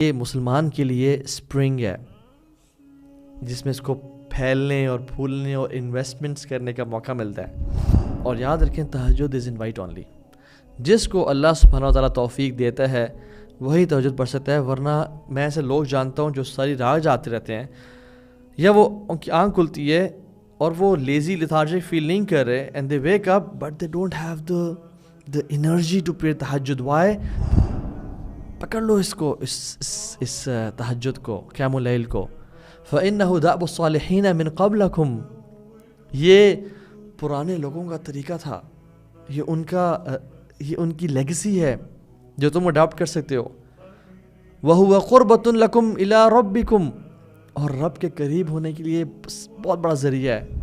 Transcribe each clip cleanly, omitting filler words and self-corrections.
یہ مسلمان کے لیے اسپرنگ ہے جس میں اس کو پھیلنے اور پھولنے اور انویسٹمنٹس کرنے کا موقع ملتا ہے. اور یاد رکھیں تہجد از انوائٹ اونلی. جس کو اللہ سبحانہ و تعالیٰ توفیق دیتا ہے وہی تہجد پڑھ سکتا ہے، ورنہ میں ایسے لوگ جانتا ہوں جو ساری رات جاتے رہتے ہیں، یا وہ ان کی آنکھ کھلتی ہے اور وہ لیزی لیتھارجک فیل نہیں کر رہے and they wake up but they don't have the energy to pray تہجد. وائی؟ پکڑ لو اس کو، اس تہجد کو، قیام اللیل کو. فَإِنَّهُ دَأْبُ الصَّالِحِينَ مِن قَبْلَكُمْ. یہ پرانے لوگوں کا طریقہ تھا، یہ ان کی لیگسی ہے جو تم اڈاپٹ کر سکتے ہو. وَهُوَ قُرْبَةٌ لَكُمْ إِلَىٰ رَبِّكُمْ. اور رب کے قریب ہونے کے لیے بہت بڑا ذریعہ ہے.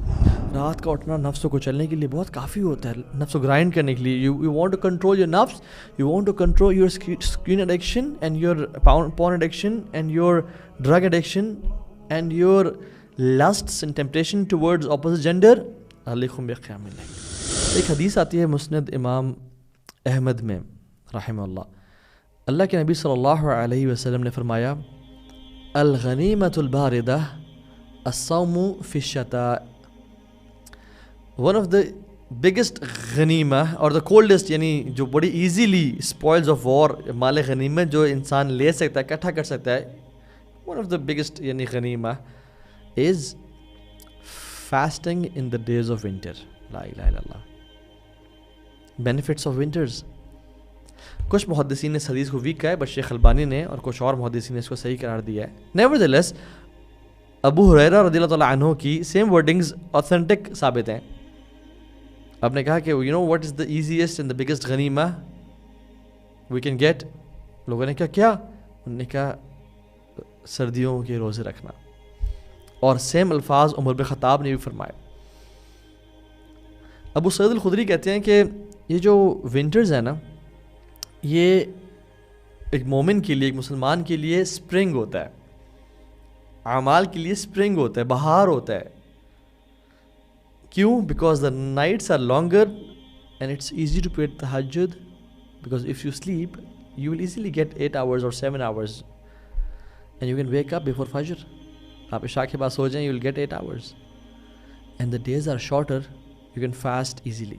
رات کا اٹھنا نفس کو چلنے کے لیے بہت کافی ہوتا ہے، نفس کو گرائنڈ کرنے کے لیے. You want to control your نفس، you want to control your screen addiction and your porn addiction and your drug addiction and your lusts and temptation towards opposite gender. علیکم بقیام اللیل. ایک حدیث آتی ہے مسند امام احمد میں رحمہ اللہ. اللہ کے نبی صلی اللہ علیہ وسلم نے فرمایا الغنیمۃ الباردہ الصوم فی الشتاء. ون آف دا بگیسٹ غنیمہ اور دا کولڈسٹ، یعنی جو بڑی ایزیلی اسپوائلز آف وار، مال غنیمت جو انسان لے سکتا ہے، اکٹھا کر سکتا ہے، ون آف دا بگیسٹ یعنی غنیمہ is fasting in the days of winter. لا الہ الا اللہ. Benefits of winters. کچھ محدثین نے اس حدیث کو ویک کہا ہے، بٹ شیخ البانی نے اور کچھ اور محدثین نے اس کو صحیح قرار دیا ہے. نیورتھلیس ابو ہریرہ رضی اللہ تعالیٰ عنہ کی سیم ورڈنگز اوتھینٹک ثابت ہیں. آپ نے کہا کہ you know what is the easiest and the biggest غنیمہ وی کین گیٹ. لوگوں نے کیا انہوں نے کہا سردیوں کے روزے رکھنا. اور سیم الفاظ عمر بن خطاب نے بھی فرمائے. ابو سعید الخدری کہتے ہیں کہ یہ جو ونٹرز ہیں نا، یہ ایک مومن کے لیے، ایک مسلمان کے لیے اسپرنگ ہوتا ہے، اعمال کے لیے اسپرنگ ہوتا ہے، بہار ہوتا ہے. کیوں؟ Because the nights are longer and it's easy to پray tahajjud. Because if you sleep you will easily get 8 hours اور 7 hours and you can wake up before Fajr. آپ عشاء کے بعد سو جائیں، you will get 8 hours and the days are shorter, you can fast easily.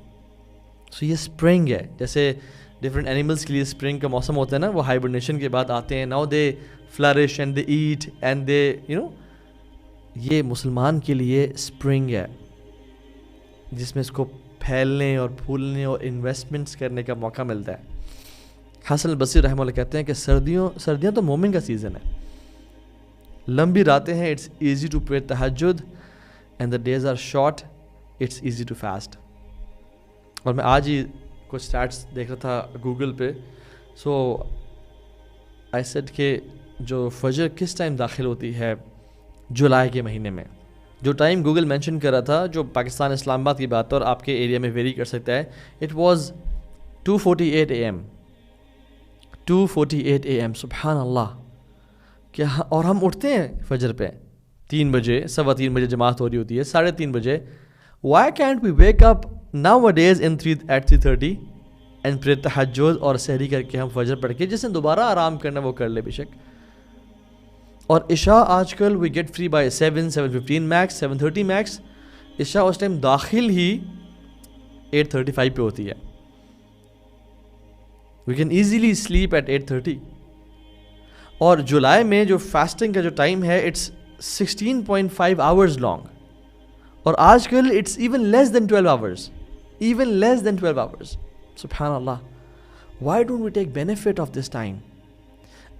So یہ spring ہے. جیسے ڈفرینٹ اینیملس کے لیے اسپرنگ کا موسم ہوتا ہے نا، وہ ہائبرنیشن کے بعد آتے ہیں. Now they flourish and they eat and they you know. یہ مسلمان کے لیے اسپرنگ ہے جس میں اس کو پھیلنے اور پھولنے اور انویسٹمنٹس کرنے کا موقع ملتا ہے. حسن البصری رحمہ اللہ کہتے ہیں کہ سردیاں تو مومن کا سیزن ہے. لمبی راتیں ہیں، اٹس ایزی ٹو پray تہجد and the days are short, it's easy to fast. اور میں آج ہی کچھ اسٹیٹس دیکھ رہا تھا گوگل پہ. سو آئی سیڈ کہ جو فجر کس ٹائم داخل ہوتی ہے جولائی کے مہینے میں، جو ٹائم گوگل مینشن کر رہا تھا، جو پاکستان اسلام آباد کی بات ہے اور آپ کے ایریا میں ویری کر سکتا ہے، اٹ واز 2:48 AM. 2:48 AM. سبحان اللہ. کہ اور ہم اٹھتے ہیں فجر پہ 3 بجے، 3:15 بجے جماعت ہو رہی ہوتی ہے، 3:30 بجے. Why can't we wake up nowadays at 3:30 and پھر تہجد اور سحری کر کے ہم فجر پڑھ کے، جس نے دوبارہ آرام کرنا وہ کر لے بے شک. اور عشاء آج کل we get free by 7:15 max, 7:30 max. عشاء اس ٹائم داخل ہی 8:35 پہ ہوتی ہے. We can easily sleep at 8:30. اور جولائی میں جو فاسٹنگ کا جو ٹائم ہے اٹس 16.5 hours لانگ. اور آج کل it's even less than 12 hours. Even less than 12 hours. سبحان اللہ. Why don't we take benefit of this time?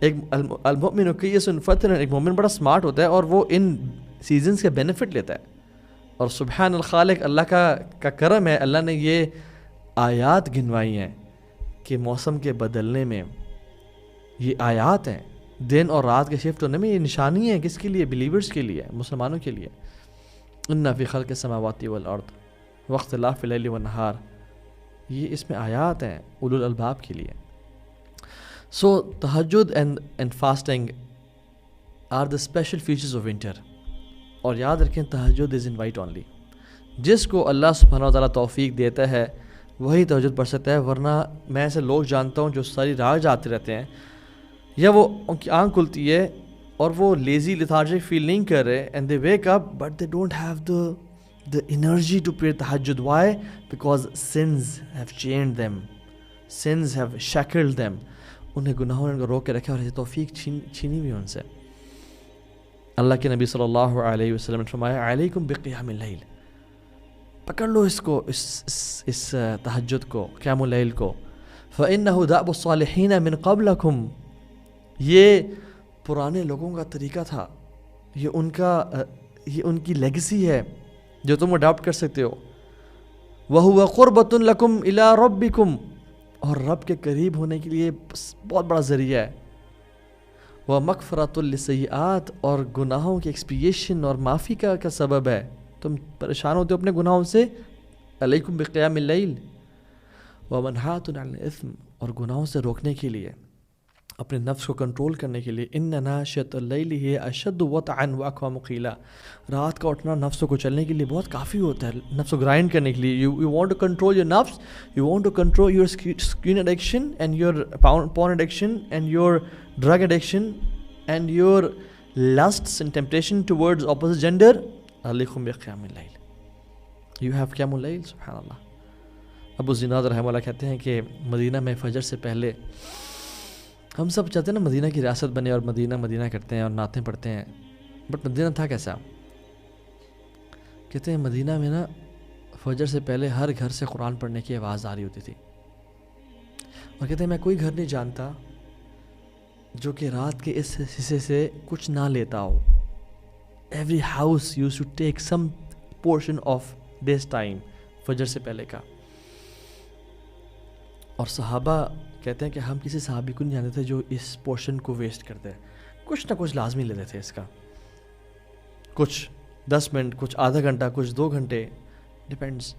ایک المؤمن کیس فتن، ایک مومن بڑا سمارٹ ہوتا ہے اور وہ ان سیزنز کا بینیفٹ لیتا ہے. اور سبحان الخالق، اللہ کا کرم ہے، اللہ نے یہ آیات گنوائی ہیں کہ موسم کے بدلنے میں یہ آیات ہیں، دن اور رات کے شفٹ ہونے میں. یہ نشانی ہے کس کے لیے؟ بلیورز کے لیے، مسلمانوں کے لیے. ان فی خلق السماوات والارض واختلاف اللیل والنہار، یہ اس میں آیات ہیں اولو الالباب کے لیے. So tahajjud and fasting are the special features of winter. اور یاد رکھیں تہجد از انوائٹ اونلی. جس کو اللہ سبحانہ و تعالیٰ توفیق دیتا ہے وہی تہجد پڑھ سکتا ہے، ورنہ میں ایسے لوگ جانتا ہوں جو ساری رات جاتے رہتے ہیں، یا وہ ان کی آنکھ کھلتی ہے اور وہ لیزی لیتھارجک فیل نہیں کر رہے, and they wake up but they don't have the energy to pray tahajjud. Why? Because sins have chained them, sins have shackled them. انہیں گناہوں نے ان کو روک کے رکھا اور یہ توفیق چھینی ہوئی ان سے. اللہ کے نبی صلی اللہ علیہ وسلم نے فرمایا علیکم بقیام اللیل, پکڑ لو اس کو, اس تہجد کو, قیام اللیل کو. فإنه دأب الصالحین من قبلکم, یہ پرانے لوگوں کا طریقہ تھا, یہ ان کی لیگسی ہے جو تم اڈاپٹ کر سکتے ہو. وَهُوَ قُرْبَةٌ لَكُمْ إِلَىٰ رَبِّكُمْ, اور رب کے قریب ہونے کے لیے بہت بڑا ذریعہ ہے. وَمَغْفِرَةٌ لِلسَّيِّئَاتِ, اور گناہوں کی ایکسپیشن اور معافی کا سبب ہے. تم پریشان ہوتے ہو اپنے گناہوں سے, علیکم بقیام اللیل. وَمَنْهَاتٌ عَنِ الْإِثْمِ, اور گناہوں سے روکنے کے لیے, اپنے نفس کو کنٹرول کرنے کے لیے. إِنَّ نَاشِئَةَ اللَّيْلِ هِيَ أَشَدُّ وَطْئًا وَأَقْوَمُ قِيلًا, رات کا اٹھنا نفس کو چلنے کے لیے بہت کافی ہوتا ہے, نفس کو گرائنڈ کرنے کے لیے. You want to control your نفس, you want to control your screen addiction and your porn addiction and your drug addiction and your lusts and temptation towards opposite gender. علیکم بقیام اللیل, یو ہیو قیام اللیل. سبحان اللہ. ابو زناد رحمہ اللہ کہتے ہیں کہ مدینہ میں فجر سے پہلے ہم سب چاہتے ہیں نا مدینہ کی ریاست بنے اور مدینہ کرتے ہیں اور نعتیں پڑھتے ہیں, بٹ مدینہ تھا کیسا؟ کہتے ہیں مدینہ میں نا فجر سے پہلے ہر گھر سے قرآن پڑھنے کی آواز آ رہی ہوتی تھی, اور کہتے ہیں میں کوئی گھر نہیں جانتا جو کہ رات کے اس حصے سے کچھ نہ لیتا ہو. Every house use to take some portion of this time, فجر سے پہلے کا. اور صحابہ کہتے ہیں کہ ہم کسی صحابی کو نہیں جانتے تھے جو اس پورشن کو ویسٹ کرتے ہیں, کچھ نہ کچھ لازمی لیتے تھے اس کا, کچھ 10 منٹ, کچھ آدھا گھنٹہ, کچھ 2 گھنٹے, ڈپینڈس.